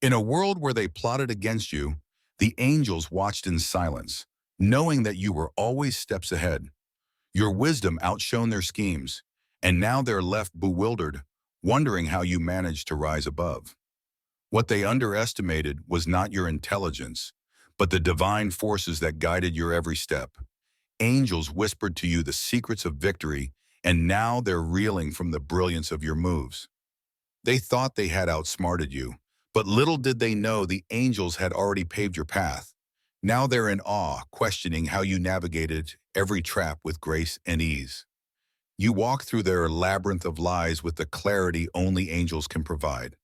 In a world where they plotted against you, the angels watched in silence, knowing that you were always steps ahead. Your wisdom outshone their schemes, and now they're left bewildered, wondering how you managed to rise above. What they underestimated was not your intelligence, but the divine forces that guided your every step. Angels whispered to you the secrets of victory, and now they're reeling from the brilliance of your moves. They thought they had outsmarted you, but little did they know the angels had already paved your path. Now they're in awe, questioning how you navigated every trap with grace and ease. You walk through their labyrinth of lies with the clarity only angels can provide.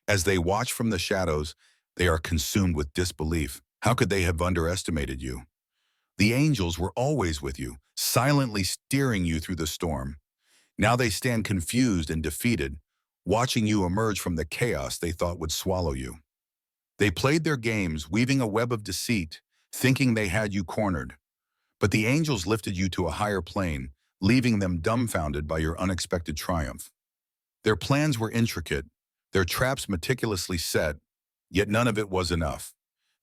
As they watch from the shadows, they are consumed with disbelief. How could they have underestimated you? The angels were always with you, silently steering you through the storm. Now they stand confused and defeated, watching you emerge from the chaos they thought would swallow you. They played their games, weaving a web of deceit, thinking they had you cornered. But the angels lifted you to a higher plane, leaving them dumbfounded by your unexpected triumph. Their plans were intricate, their traps meticulously set, yet none of it was enough.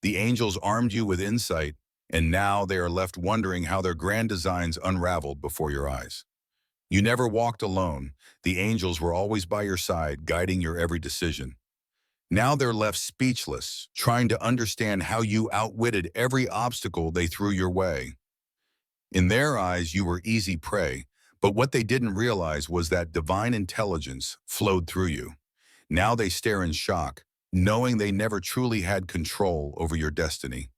The angels armed you with insight, and now they are left wondering how their grand designs unraveled before your eyes. You never walked alone. The angels were always by your side, guiding your every decision. Now they're left speechless, trying to understand how you outwitted every obstacle they threw your way. In their eyes, you were easy prey, but what they didn't realize was that divine intelligence flowed through you. Now they stare in shock, knowing they never truly had control over your destiny.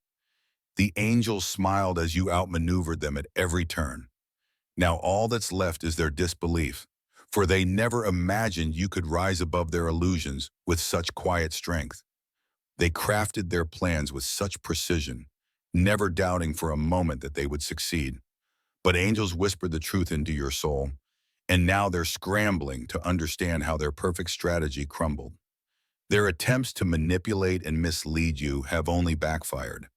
The angels smiled as you outmaneuvered them at every turn. Now all that's left is their disbelief, for they never imagined you could rise above their illusions with such quiet strength. They crafted their plans with such precision, never doubting for a moment that they would succeed. But angels whispered the truth into your soul, and now they're scrambling to understand how their perfect strategy crumbled. Their attempts to manipulate and mislead you have only backfired.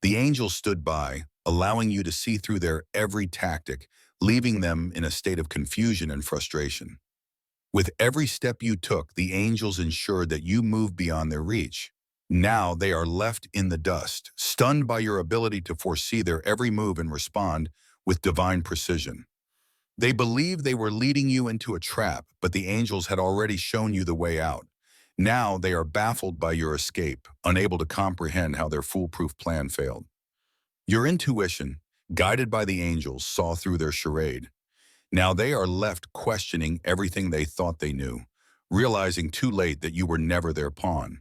The angels stood by, allowing you to see through their every tactic, leaving them in a state of confusion and frustration. With every step you took, the angels ensured that you moved beyond their reach. Now they are left in the dust, stunned by your ability to foresee their every move and respond with divine precision. They believed they were leading you into a trap, but the angels had already shown you the way out. Now they are baffled by your escape, unable to comprehend how their foolproof plan failed. Your intuition, guided by the angels, saw through their charade. Now they are left questioning everything they thought they knew, realizing too late that you were never their pawn.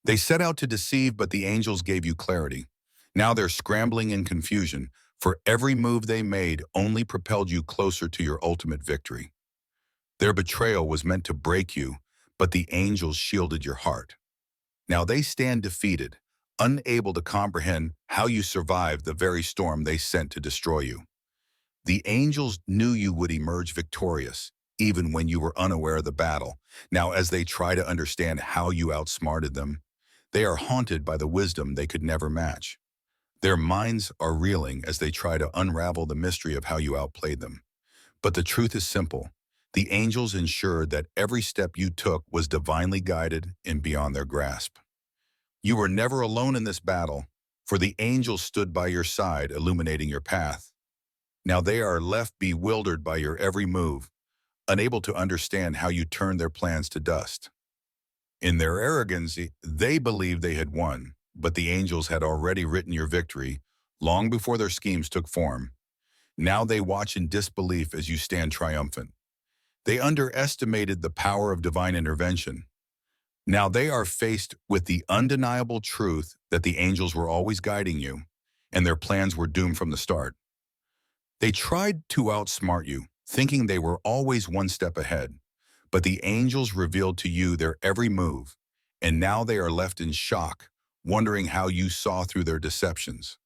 They set out to deceive, but the angels gave you clarity. Now they're scrambling in confusion, for every move they made only propelled you closer to your ultimate victory. Their betrayal was meant to break you, but the angels shielded your heart. Now they stand defeated, unable to comprehend how you survived the very storm they sent to destroy you. The angels knew you would emerge victorious, even when you were unaware of the battle. Now, as they try to understand how you outsmarted them, they are haunted by the wisdom they could never match. Their minds are reeling as they try to unravel the mystery of how you outplayed them. But the truth is simple. The angels ensured that every step you took was divinely guided and beyond their grasp. You were never alone in this battle, for the angels stood by your side, illuminating your path. Now they are left bewildered by your every move, unable to understand how you turned their plans to dust. In their arrogance, they believed they had won, but the angels had already written your victory long before their schemes took form. Now they watch in disbelief as you stand triumphant. They underestimated the power of divine intervention. Now they are faced with the undeniable truth that the angels were always guiding you, and their plans were doomed from the start. They tried to outsmart you, thinking they were always one step ahead, but the angels revealed to you their every move, and now they are left in shock, wondering how you saw through their deceptions.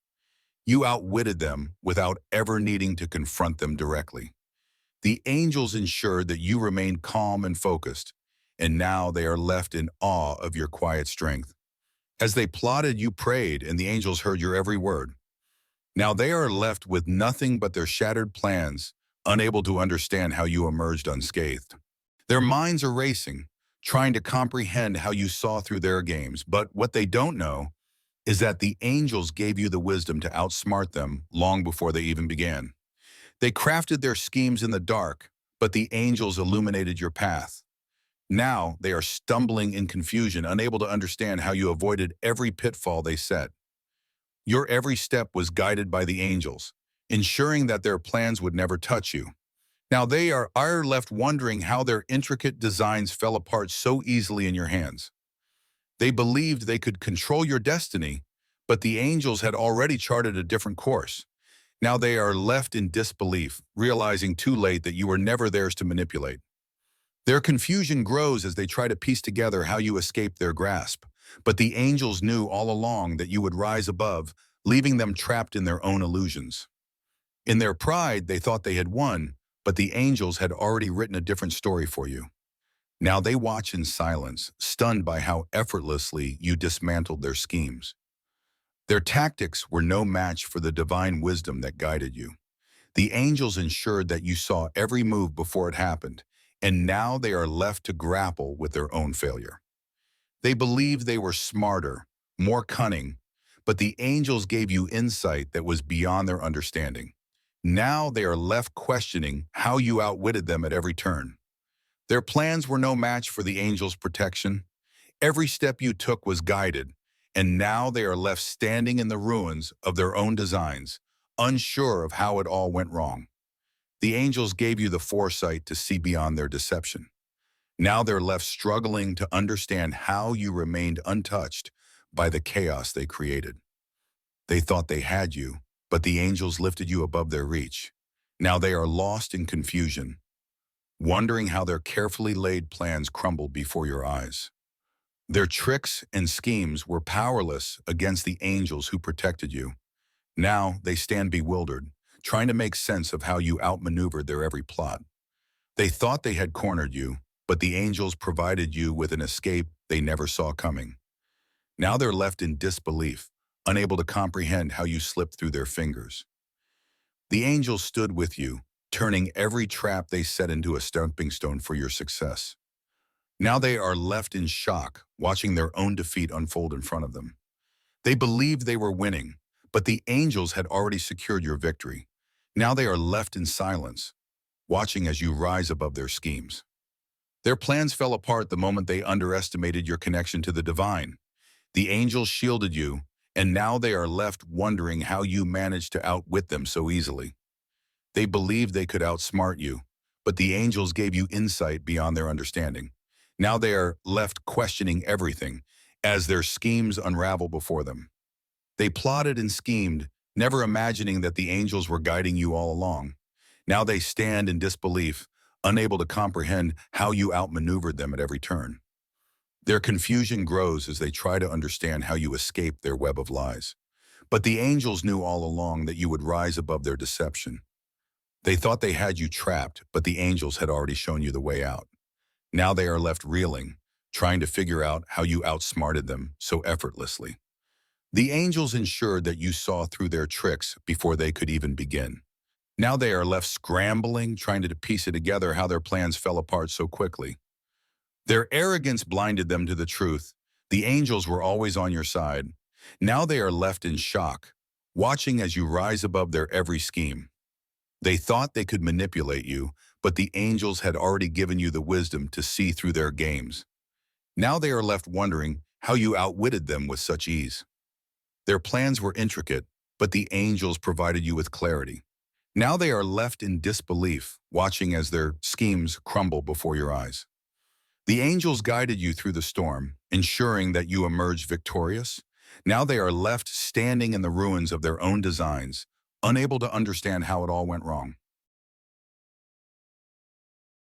You outwitted them without ever needing to confront them directly. The angels ensured that you remained calm and focused, and now they are left in awe of your quiet strength. As they plotted, you prayed, and the angels heard your every word. Now they are left with nothing but their shattered plans, unable to understand how you emerged unscathed. Their minds are racing, trying to comprehend how you saw through their games. But what they don't know is that the angels gave you the wisdom to outsmart them long before they even began. They crafted their schemes in the dark, but the angels illuminated your path. Now they are stumbling in confusion, unable to understand how you avoided every pitfall they set. Your every step was guided by the angels, ensuring that their plans would never touch you. Now they are left wondering how their intricate designs fell apart so easily in your hands. They believed they could control your destiny, but the angels had already charted a different course. Now they are left in disbelief, realizing too late that you were never theirs to manipulate. Their confusion grows as they try to piece together how you escaped their grasp. But the angels knew all along that you would rise above, leaving them trapped in their own illusions. In their pride, they thought they had won, but the angels had already written a different story for you. Now they watch in silence, stunned by how effortlessly you dismantled their schemes. Their tactics were no match for the divine wisdom that guided you. The angels ensured that you saw every move before it happened, and now they are left to grapple with their own failure. They believed they were smarter, more cunning, but the angels gave you insight that was beyond their understanding. Now they are left questioning how you outwitted them at every turn. Their plans were no match for the angels' protection. Every step you took was guided, and now they are left standing in the ruins of their own designs, unsure of how it all went wrong. The angels gave you the foresight to see beyond their deception. Now they're left struggling to understand how you remained untouched by the chaos they created. They thought they had you, but the angels lifted you above their reach. Now they are lost in confusion, wondering how their carefully laid plans crumbled before your eyes. Their tricks and schemes were powerless against the angels who protected you. Now they stand bewildered, trying to make sense of how you outmaneuvered their every plot. They thought they had cornered you, but the angels provided you with an escape they never saw coming. Now they're left in disbelief, unable to comprehend how you slipped through their fingers. The angels stood with you, turning every trap they set into a stepping stone for your success. Now they are left in shock, watching their own defeat unfold in front of them. They believed they were winning, but the angels had already secured your victory. Now they are left in silence, watching as you rise above their schemes. Their plans fell apart the moment they underestimated your connection to the divine. The angels shielded you, and now they are left wondering how you managed to outwit them so easily. They believed they could outsmart you, but the angels gave you insight beyond their understanding. Now they are left questioning everything as their schemes unravel before them. They plotted and schemed, never imagining that the angels were guiding you all along. Now they stand in disbelief, unable to comprehend how you outmaneuvered them at every turn. Their confusion grows as they try to understand how you escaped their web of lies. But the angels knew all along that you would rise above their deception. They thought they had you trapped, but the angels had already shown you the way out. Now they are left reeling, trying to figure out how you outsmarted them so effortlessly. The angels ensured that you saw through their tricks before they could even begin. Now they are left scrambling, trying to piece it together how their plans fell apart so quickly. Their arrogance blinded them to the truth. The angels were always on your side. Now they are left in shock, watching as you rise above their every scheme. They thought they could manipulate you, but the angels had already given you the wisdom to see through their games. Now they are left wondering how you outwitted them with such ease. Their plans were intricate, but the angels provided you with clarity. Now they are left in disbelief, watching as their schemes crumble before your eyes. The angels guided you through the storm, ensuring that you emerged victorious. Now they are left standing in the ruins of their own designs, unable to understand how it all went wrong.